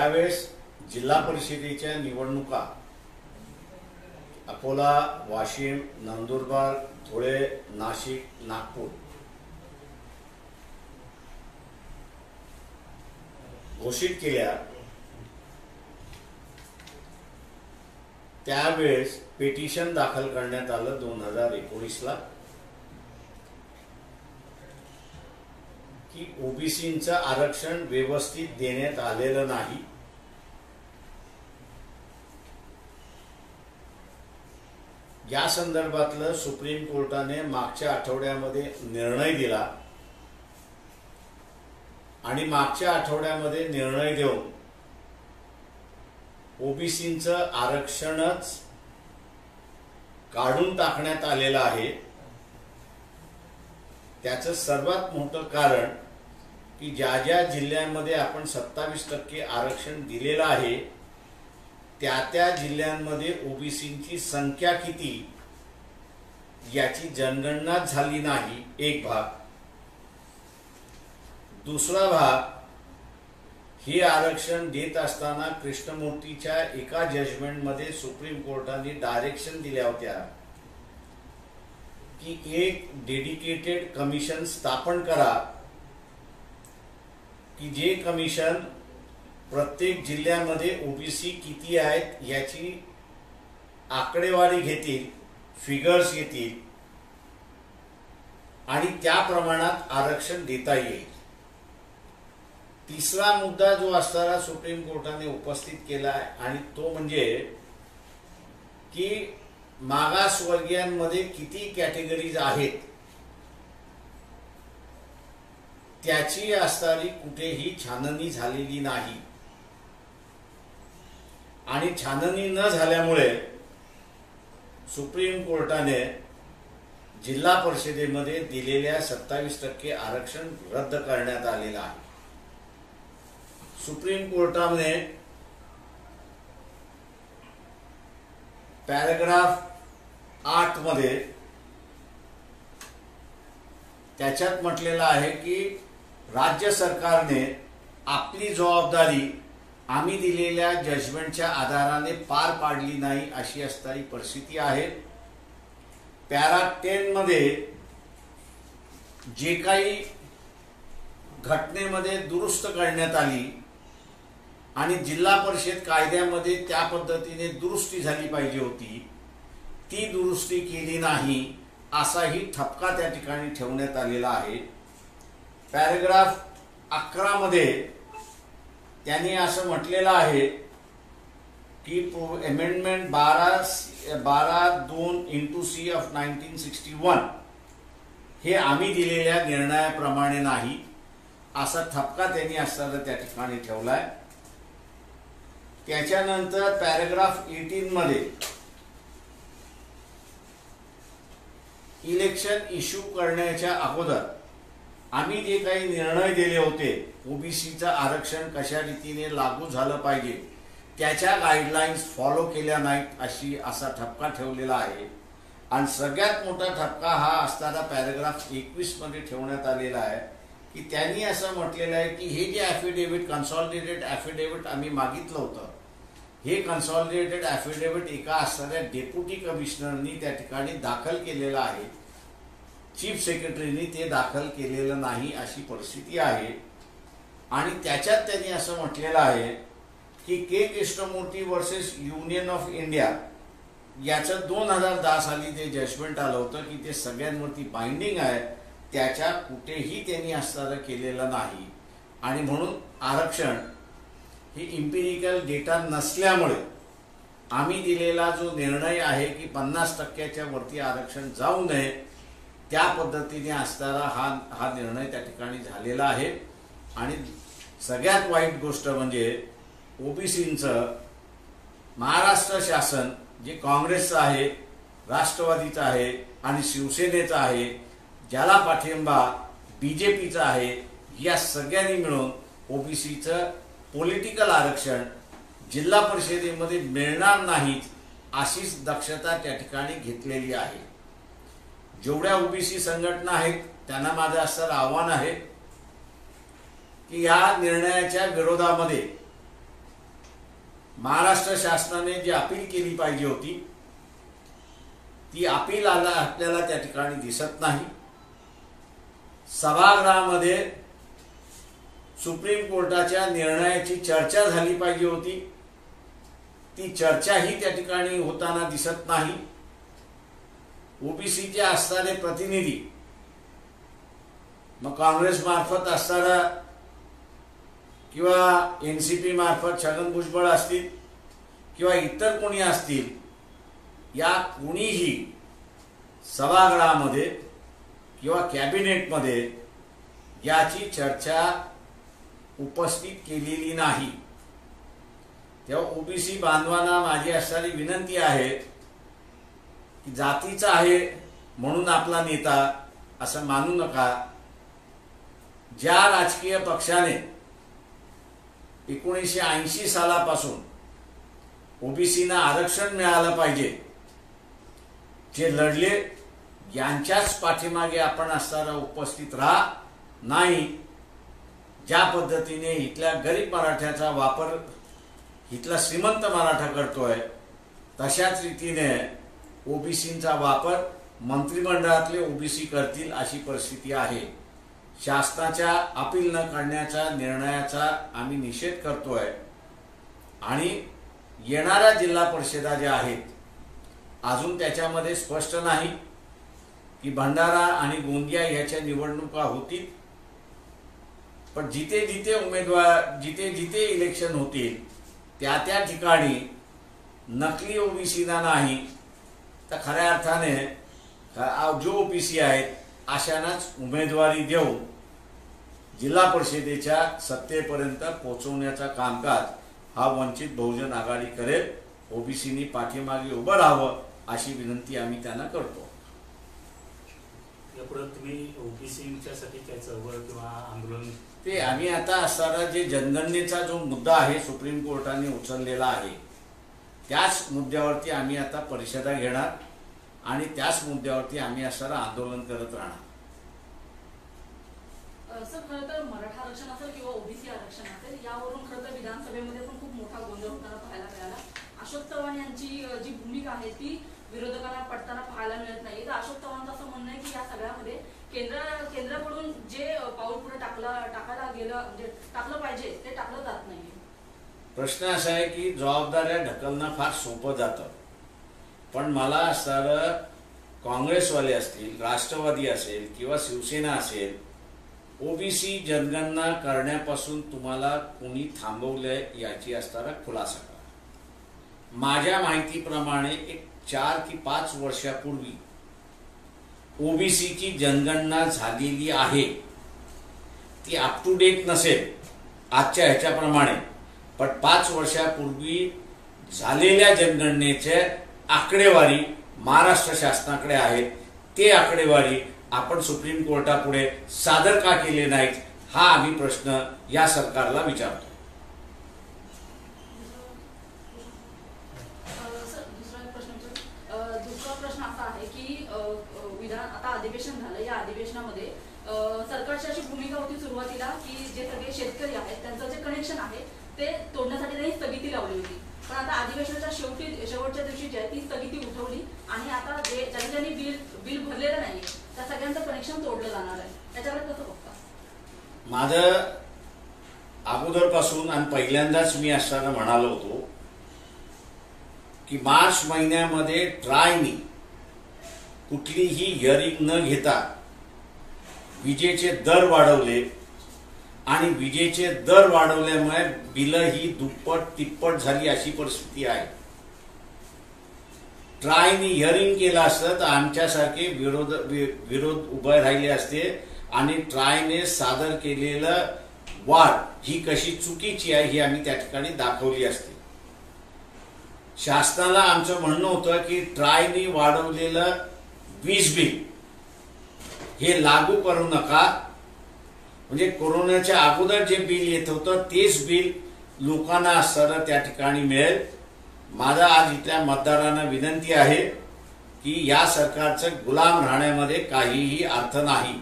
यावेळेस जिल्हा परिषदेच्या निवडणुका अकोला, वाशिम, नंदुरबार, धुळे, नाशिक, नागपूर घोषित केल्या। त्यावेळेस पिटिशन दाखल करण्यात आलं 2019ला की ओबीसींचं आरक्षण व्यवस्थित देण्यात आलेलं नाही। या संदर्भातलं सुप्रीम कोर्टाने मागच्या आठवड्यामध्ये निर्णय दिला आणि मागच्या आठवड्यामध्ये निर्णय देऊन ओबीसींचं आरक्षणच काढून टाकण्यात आलेलं आहे। त्याचं सर्वात मोठं कारण की ज्या ज्या जिल्ह्यांमध्ये आपण 27% आरक्षण दिलेलं आहे त्या जिल्ह्यांमध्ये ओबीसींची संख्या किती याची जनगणना झाली नाही, एक भाग। दुसरा भाग, हे आरक्षण देत असताना कृष्णमूर्तीच्या एका जजमेंटमध्ये सुप्रीम कोर्टाने डायरेक्शन दिल्या होत्या की एक डेडिकेटेड कमिशन स्थापन करा की जे कमिशन प्रत्येक जिल्ह्यामध्ये ओबीसी किती आहेत याची आकडेवारी घेतील, फिगर्स घेतील आणि त्या प्रमाणात आरक्षण देता येईल। तिसरा मुद्दा जो असताना सुप्रीम कोर्टाने उपस्थित केला आहे आणि तो म्हणजे की मागासवर्गीयांमध्ये किती कॅटेगरीज आहेत त्याची असणारी कुठेही छाननी झालेली नाही आणि छाननी न झाल्यामुळे सुप्रीम कोर्टाने जिल्हा परिषदेमध्ये दिलेल्या 27% आरक्षण रद्द करण्यात आलेलं आहे। सुप्रीम कोर्टाने पॅराग्राफ 8 मध्ये त्याच्यात म्हटलेलं आहे की राज्य सरकारने आपली जबाबदारी आम्ही दिलेल्या जजमेंटच्या आधाराने पार पाडली नाही अशी असणारी परिस्थिती आहे। पॅरा 10 मध्ये जे काही घटनेमध्ये दुरुस्त करण्यात आली आणि जिल्हा परिषद कायद्यामध्ये त्या पद्धतीने दुरुस्ती झाली पाहिजे होती ती दुरुस्ती केली नाही असाही ठपका त्या ठिकाणी ठेवण्यात आलेला आहे। पॅराग्राफ 11 मध्ये त्यांनी असं म्हटलेलं आहे की अमेंडमेंट 12(2)(c) ऑफ 1961 हे आम्ही दिलेल्या निर्णयाप्रमाणे नाही असा ठपका त्यांनी असताना त्या ठिकाणी ठेवलाय। त्याच्यानंतर पॅराग्राफ 18 मध्ये इलेक्शन इश्यू करण्याच्या अगोदर आम्ही जे काही निर्णय दिले होते ओबीसीचं आरक्षण कशा रीतीने लागू झालं पाहिजे त्याच्या गाईडलाईन्स फॉलो केल्या नाहीत असा ठपका ठेवलेला आहे। आणि सगळ्यात मोठा ठपका हा असताना पॅराग्राफ 21 मध्ये ठेवण्यात आलेला आहे की त्यांनी असं म्हटलेलं आहे की हे जे ॲफिडेव्हिट कन्सॉलिडेटेड ॲफिडेव्हिट आम्ही मागितलं होतं हे कन्सॉलिडेटेड ॲफिडेव्हिट एका असणाऱ्या डेप्युटी कमिशनरनी त्या ठिकाणी दाखल केलेलं आहे, चीफ सेक्रेटरीनी ते दाखल केलेलं नाही अशी परिस्थिती आहे। आणि त्याच्यात त्यांनी असं म्हटलेलं आहे की K Krishnamurthy versus Union of India याचं 2010 साली ते जजमेंट आलं होतं की ते सगळ्यांवरती बाइंडिंग आहे, त्याच्या कुठेही त्यांनी हस्ताक्षर केलेलं नाही आणि म्हणून आरक्षण हे इम्पिरिकल डेटा नसल्यामुळे आम्ही दिलेला जो निर्णय आहे की 50%च्या वरती आरक्षण जाऊ नये त्या पद्धतीने असणारा हा निर्णय त्या ठिकाणी झालेला आहे। आणि सगळ्यात वाईट गोष्ट म्हणजे ओबीसींचं महाराष्ट्र शासन जे काँग्रेसचं आहे, राष्ट्रवादीचं आहे आणि शिवसेनेचं आहे, ज्याला पाठिंबा बीजेपीचा आहे, या सगळ्यांनी मिळून ओबीसीचं पॉलिटिकल आरक्षण जिल्हा परिषदेमध्ये मिळणार नाही अशीच दक्षता त्या ठिकाणी घेतलेली आहे। जेवढ्या ओबीसी संघटना आहेत त्यांना माझं असं आव्हान आहे की या निर्णयाच्या विरोधामध्ये महाराष्ट्र शासनाने जी अपील केली पाहिजे होती ती अपील आपल्याला त्या ठिकाणी दिसत नाही। सभागृहामध्ये सुप्रीम कोर्टाच्या निर्णयाची चर्चा झाली पाहिजे होती, ती चर्चाही त्या ठिकाणी होताना दिसत नाही। ओबीसीचे असणारे प्रतिनिधी, मग काँग्रेस मार्फत असणारा किंवा एनसीपी मार्फत छगन भुजबळ असतील किंवा इतर कोणी असतील, या कोणीही सभागृहामध्ये किंवा कॅबिनेटमध्ये याची चर्चा उपस्थित केलेली नाही। तेव्हा ओबीसी बांधवांना माझी असणारी विनंती आहे की जातीचा आहे म्हणून आपला नेता असं मानू नका। ज्या राजकीय पक्षाने 1980 सालापासून ओबीसीना आरक्षण मिळालं पाहिजे, जे लढले, यांच्याच पाठीमागे आपण असताना उपस्थित राहा। नाही ज्या पद्धतीने इथल्या गरीब मराठ्याचा वापर इथला श्रीमंत मराठा करतोय, तशाच रीतीने ओबीसींचा वापर मंत्रिमंडळातले ओबीसी करतील अशी परिस्थिती आहे। शासनाच्या अपील न करण्याच्या निर्णयाचा आम्ही निषेध करतोय आणि येणाऱ्या जिल्हा परिषदा ज्या आहेत, अजून त्याच्यामध्ये स्पष्ट नाही की भंडारा आणि गोंदिया याच्या निवडणुका होतील, पण जिथे जिथे उमेदवार जिथे जिथे इलेक्शन होतील त्या त्या ठिकाणी नकली ओबीसीना नाही तर खऱ्या अर्थाने जो ओबीसी आहेत अशांनाच उमेदवारी देऊन जिल्हा परिषदेच्या सत्तेपर्यंत पोहोचवण्याचा कामकाज हा वंचित बहुजन आघाडी करेल। ओबीसीनी पाठीमागे उभं राहावं अशी विनंती आम्ही त्यांना करतो। यापुढे तुम्ही ओबीसीच्यासाठी काय चळवळ किंवा आंदोलन? ते आम्ही आता असणारा जे जनगणनेचा जो मुद्दा आहे सुप्रीम कोर्टाने उचललेला आहे, त्याच मुद्द्यावरती आम्ही आता परिषदा घेणार आणि त्याच मुद्द्यावरती आम्ही असणारा आंदोलन करत राहणार। सर, खरं तर मराठा आरक्षण असेल किंवा ओबीसी आरक्षण असेल, यावरून खरं तर विधानसभेमध्ये पण खूप मोठा गोंधळ होताना पाहायला मिळाला। अशोक चव्हाण यांची जी भूमिका आहे ती विरोधकांना पटताना पाहायला मिळत नाही। तर अशोक चव्हाणचं असं म्हणणं आहे की या सगळ्यामध्ये केंद्राकडून जे पाऊल पुढे टाकायला गेलं, म्हणजे टाकलं पाहिजे ते टाकलं जात नाही। प्रश्न असा आहे की जबाबदाऱ्या ढकलणं फार सोपं जातं, पण मला असणारं काँग्रेसवाले असतील, राष्ट्रवादी असेल किंवा शिवसेना असेल, ओबीसी जनगणना करण्यापासून तुम्हाला कोणी थांबवलंय याची असणारा खुलासा करा। माझ्या माहितीप्रमाणे एक 4 की 5 वर्षापूर्वी ओबीसीची जनगणना झालेली आहे। ती अप टू डेट नसेल आजच्या ह्याच्याप्रमाणे, पण 5 वर्षापूर्वी झालेल्या जनगणनेचे आकडेवारी महाराष्ट्र शासनाकडे आहेत। ते आकडेवारी आपण सुप्रीम कोर्टापुढे सादर का केले नाहीत हा आम्ही प्रश्न या सरकारला विचारतो। दुसरा प्रश्न असा आहे की आता अधिवेशन झालं, या अधिवेशनामध्ये सरकारची अशी भूमिका होती सुरुवातीला की जे सगळे शेतकरी आहेत त्यांचं जे कनेक्शन आहे ते तोडण्यासाठी त्यांनी स्थगिती लावली होती, पण आता अधिवेशनाच्या शेवटच्या दिवशी जी आहे ती स्थगिती उठवली आणि आता ज्यांनी बिल भरलेलं नाही त्या सगळ्यांचं कनेक्शन तोडलं जाणार आहे। त्याच्याकडे कसं बघता? माझं अगोदरपासून आणि पहिल्यांदाच मी असताना म्हणालो होतो की मार्च महिन्यामध्ये ट्रायनी कुठलीही हिअरिंग न घेता विजेचे दर वाढवले आणि विजेचे दर वाढवल्यामुळे बिलं ही दुप्पट तिप्पट झाली अशी परिस्थिती आहे। ट्रायनी हिअरिंग केलं असतं तर आमच्यासारखे विरोध उभे राहिले असते आणि ट्रायने सादर केलेलं वाढ ही कशी चुकीची आहे ही आम्ही त्या ठिकाणी दाखवली असते। शासनाला आमचं म्हणणं होतं की ट्रायने वाढवलेलं वीज बिल हे लागू करू नका, म्हणजे कोरोनाच्या अगोदर जे बिल येत होतं तेच बिल लोकांना असताना त्या ठिकाणी मिळेल। माझा आज इथल्या मतदारांना विनंती आहे की या सरकारचं गुलाम राहण्यामध्ये काहीही अर्थ नाही।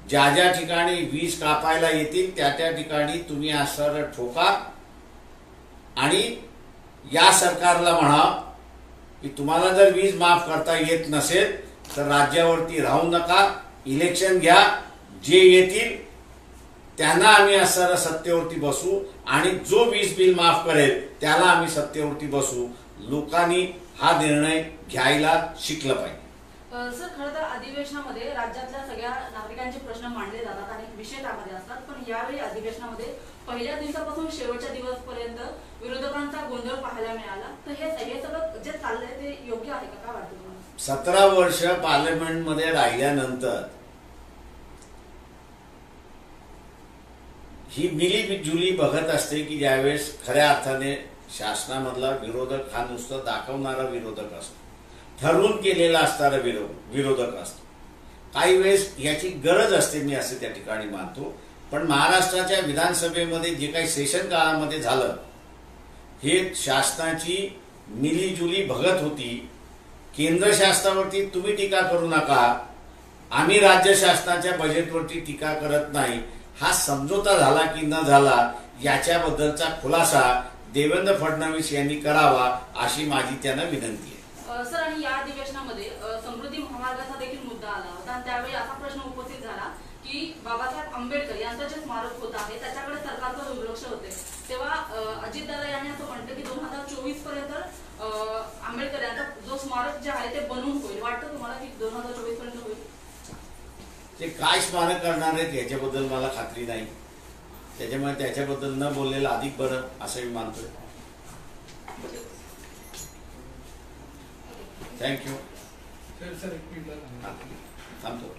ज्या ज्या ठिकाणी वीज कापायला येतील त्या त्या ठिकाणी तुम्ही असणारं ठोका आणि या सरकारला म्हणा की तुम्हाला जर वीज माफ करता येत नसेल तर राज्यावरती राहू नका, इलेक्शन घ्या, जे येतील त्यांना आम्ही असं सत्तेवरती बसू आणि जो वीज बिल माफ करेल त्याला आम्ही सत्तेवरती बसू. लोकांनी हा निर्णय घ्यायला शिकलं पाहिजे. सर, खरं तर अधिवेशनामध्ये राज्यातल्या सगळ्या नागरिकांचे प्रश्न मांडले जातात आणि विषय त्यामध्ये असतात, पण यावेळी अधिवेशनामध्ये पहिल्या दिवसापासून शेवटच्या दिवसपर्यंत विरोधकांचा गोंधळ पाहायला मिळाला. तर हे सगळं जे चाललंय ते योग्य आहे का, काय वाटतं तुम्हाला? 17 वर्ष पार्लमेंटमध्ये राहिल्यानंतर ही मिलीजुली बघत असते की ज्यावेळेस खऱ्या अर्थाने शासनामधला विरोधक हा नुसतं दाखवणारा विरोधक असतो, ठरवून केलेला असणारा विरोधक असतो. काही वेळेस याची गरज असते, मी असे त्या ठिकाणी मानतो. पण महाराष्ट्राच्या विधानसभेमध्ये जे काही सेशन काळामध्ये झालं हे शासनाची मिलीजुली बघत होती. केंद्र शासनावरती तुम्ही टीका करू नका, आम्ही राज्य शासनाच्या बजेटवरती टीका करत नाही, हा समझोता झाला की न झाला याच्याबद्दलचा खुलासा देवेंद्र फडणवीस यांनी करावा अशी माझी त्यांना विनंती आहे. सर, आणि या अधिवेशनामध्ये समृद्धी महामार्गाचा देखील मुद्दा आला होता आणि त्यावेळी असा प्रश्न उपस्थित झाला की बाबासाहेब आंबेडकर यांचं जे स्मारक होत आहे त्याच्याकडे सरकारचं दुर्लक्ष होते. तेव्हा अजितदादा यांनी असं म्हटलं की 2024 पर्यंत आंबेडकर यांचा जो स्मारक जे आहे ते बनवून होईल. वाटतं तुम्हाला की 2024 पर्यंत होईल? ते काय स्मारक करणार आहेत याच्याबद्दल मला खात्री नाही, त्याच्यामुळे त्याच्याबद्दल न बोललेलं अधिक बरं असं मी मानतोय. थँक्यू. सर एक मिनिट थांबतो.